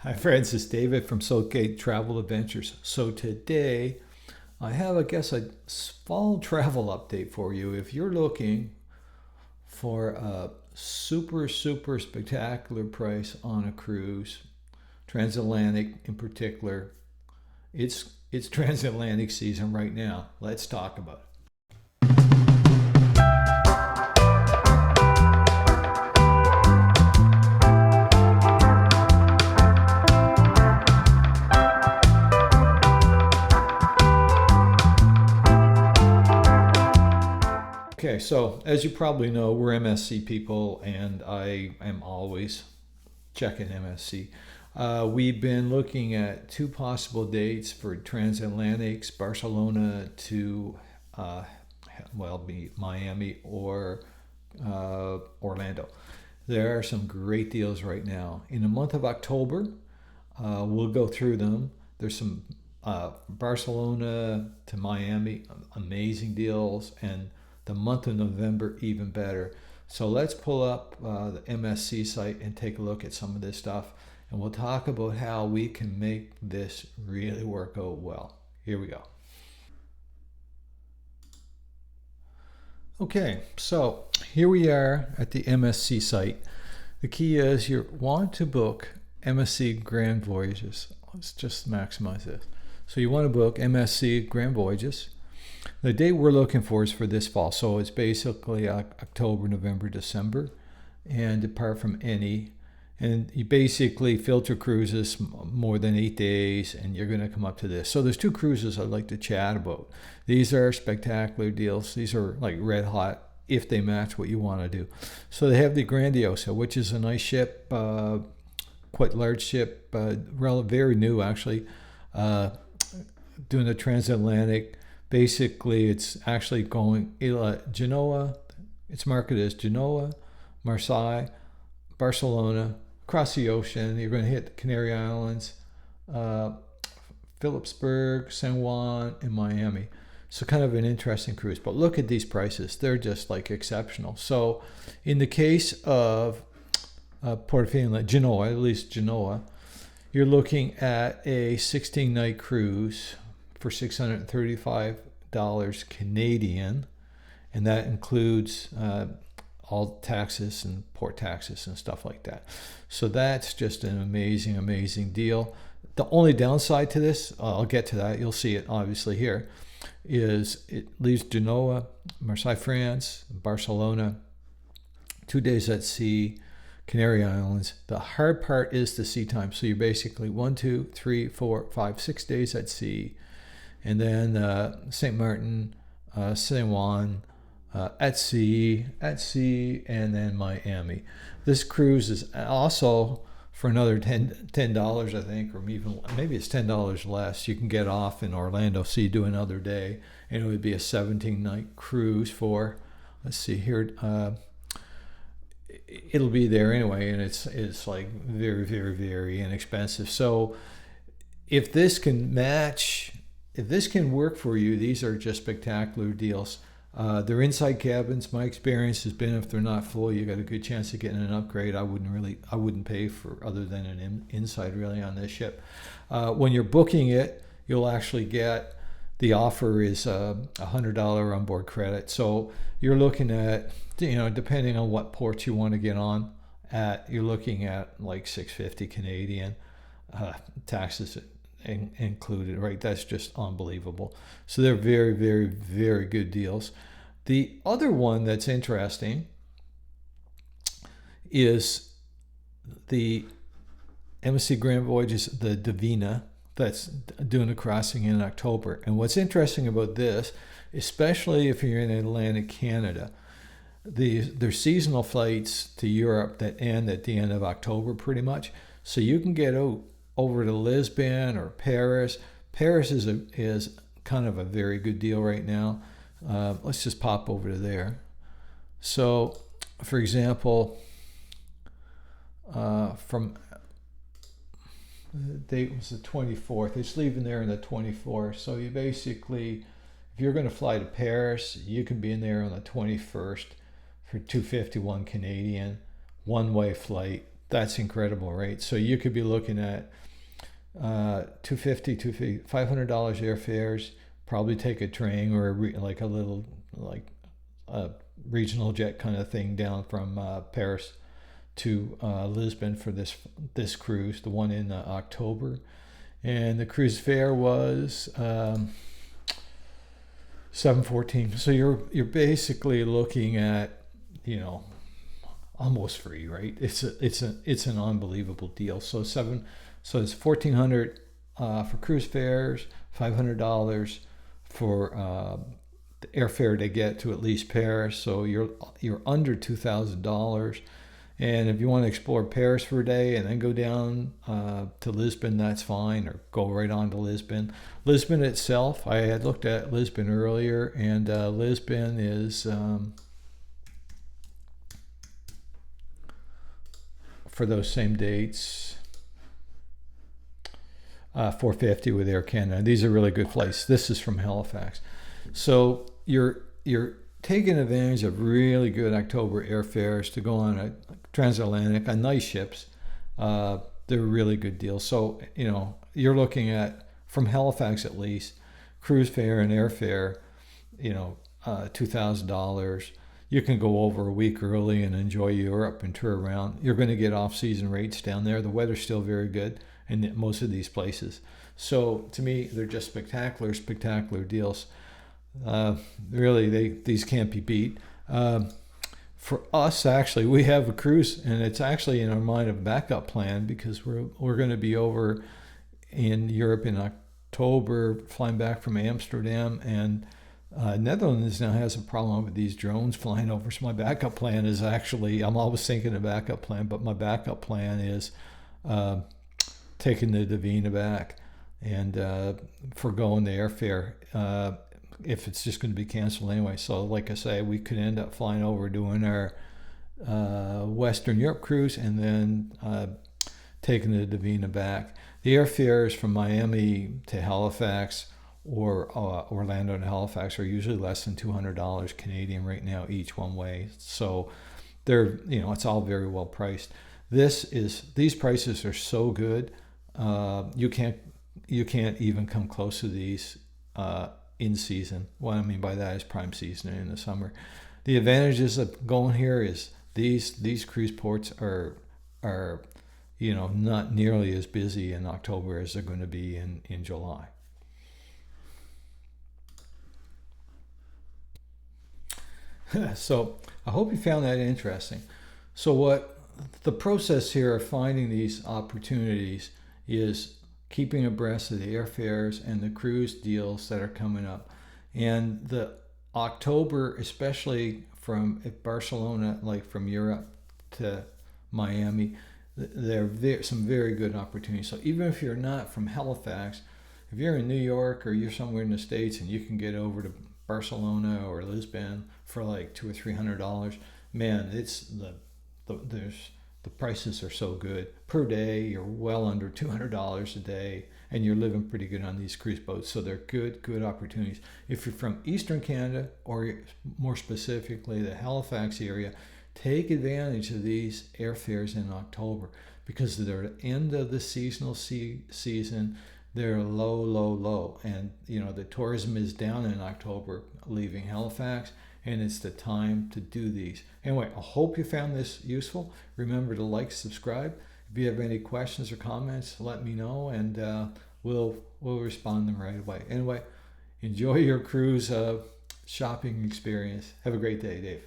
Hi friends, it's David from Southgate Travel Adventures. So today I have, a fall travel update for you. If you're looking for a super spectacular price on a cruise, Transatlantic in particular, it's Transatlantic season right now. Let's talk about it. Okay, so as you probably know, we're MSC people, and I am always checking MSC. We've been looking at two possible dates for transatlantics, Barcelona to, uh, be Miami or Orlando. There are some great deals right now. In the month of October, we'll go through them. There's some Barcelona to Miami, amazing deals, and the month of November, even better. So let's pull up the MSC site and take a look at some of this stuff, and we'll talk about how we can make this really work out well. Here we go. Okay, so here we are at the MSC site. The key is you want to book MSC Grand Voyages. Let's just maximize this. So you want to book MSC Grand Voyages. The date we're looking for is for this fall. So it's basically October, November, December, and apart from any. And you basically filter cruises more than 8 days, and you're going to come up to this. So there's two cruises I'd like to chat about. These are spectacular deals. These are like red hot if they match what you want to do. So they have the Grandiosa, which is a nice ship, quite large ship, very new actually, doing the transatlantic. Basically, it's actually going Genoa. It's marketed as Genoa, Marseille, Barcelona, across the ocean. You're going to hit the Canary Islands, Phillipsburg, San Juan, and Miami. So kind of an interesting cruise. But look at these prices. They're just like exceptional. So in the case of Portofino, Genoa, at least Genoa, you're looking at a 16-night cruise for $635 Canadian, and that includes all taxes and port taxes and stuff like that. So that's just an amazing deal. The only downside to this, I'll get to that, you'll see it obviously here, is it leaves Genoa, Marseille, France, Barcelona, 2 days at sea, Canary Islands. The hard part is the sea time. So you're basically 1, 2, 3, 4, 5, 6 days at sea, and then St. Martin, San Juan, at sea, and then Miami. This cruise is also for another $10, I think, or even maybe it's $10 less. You can get off in Orlando, so you do another day, and it would be a 17-night cruise for, let's see here, it'll be there anyway, and it's like very inexpensive. So if this can match, if this can work for you, these are just spectacular deals. They're inside cabins. My experience has been if they're not full, you got a good chance of getting an upgrade. I wouldn't pay for other than an inside really on this ship. When you're booking it, you'll actually get, the offer is a $100 onboard credit. So you're looking at, depending on what ports you want to get on at, you're looking at like $650 Canadian, taxes included, right? That's just unbelievable. So they're very good deals. The other one that's interesting is the MSC Grand Voyages, the Divina, that's doing a crossing in October. And what's interesting about this, especially if you're in Atlantic Canada, there's seasonal flights to Europe that end at the end of October pretty much. So you can get out over to Lisbon or Paris. Paris is kind of a very good deal right now. Let's just pop over to there. So, for example, from the date was the 24th. It's leaving there on the 24th. So you basically, if you're going to fly to Paris, you can be in there on the 21st for $251 Canadian, one-way flight, That's incredible, right? So you could be looking at $250, $500 airfares. Probably take a train or like a little like a regional jet kind of thing down from Paris to Lisbon for this cruise, the one in October, and the cruise fare was $714. So you're basically looking at, almost free, right? It's an unbelievable deal. So it's 1,400 for cruise fares, $500 for the airfare to get to at least Paris. So you're under $2,000. And if you want to explore Paris for a day and then go down to Lisbon, that's fine, or go right on to Lisbon. Lisbon itself, I had looked at Lisbon earlier, and Lisbon is for those same dates, $450 with Air Canada. These are really good flights. This is from Halifax, so you're taking advantage of really good October airfares to go on a Transatlantic on nice ships. They're really good deals. So you're looking at, from Halifax at least, cruise fare and airfare, $2,000. You can go over a week early and enjoy Europe and tour around. You're going to get off-season rates down there. The weather's still very good in most of these places. So to me, they're just spectacular deals. Really, these can't be beat. For us, actually, we have a cruise, and it's actually in our mind a backup plan, because we're going to be over in Europe in October, flying back from Amsterdam, and Netherlands now has a problem with these drones flying over. So my backup plan is actually, I'm always thinking a backup plan, but my backup plan is taking the Divina back and foregoing the airfare if it's just going to be canceled anyway. So like I say, we could end up flying over, doing our Western Europe cruise, and then taking the Divina back. The airfares from Miami to Halifax or Orlando to Halifax are usually less than $200 Canadian right now each one way. So they're, it's all very well priced. These prices are so good. You can't even come close to these in season. What I mean by that is prime season in the summer. The advantages of going here is these cruise ports are not nearly as busy in October as they're going to be in July. So I hope you found that interesting. So what the process here of finding these opportunities is keeping abreast of the airfares and the cruise deals that are coming up. And the October, especially from Barcelona, like from Europe to Miami, there are some very good opportunities. So even if you're not from Halifax, if you're in New York or you're somewhere in the States and you can get over to Barcelona or Lisbon for like $200 or $300, man, the prices are so good. Per day, you're well under $200 a day, and you're living pretty good on these cruise boats. So they're good opportunities. If you're from Eastern Canada, or more specifically the Halifax area, take advantage of these airfares in October, because they're the end of the seasonal season. They're low, and the tourism is down in October, leaving Halifax, and it's the time to do these. Anyway, I hope you found this useful. Remember to like, subscribe. If you have any questions or comments, let me know, and we'll respond them right away. Anyway, enjoy your cruise shopping experience. Have a great day, Dave.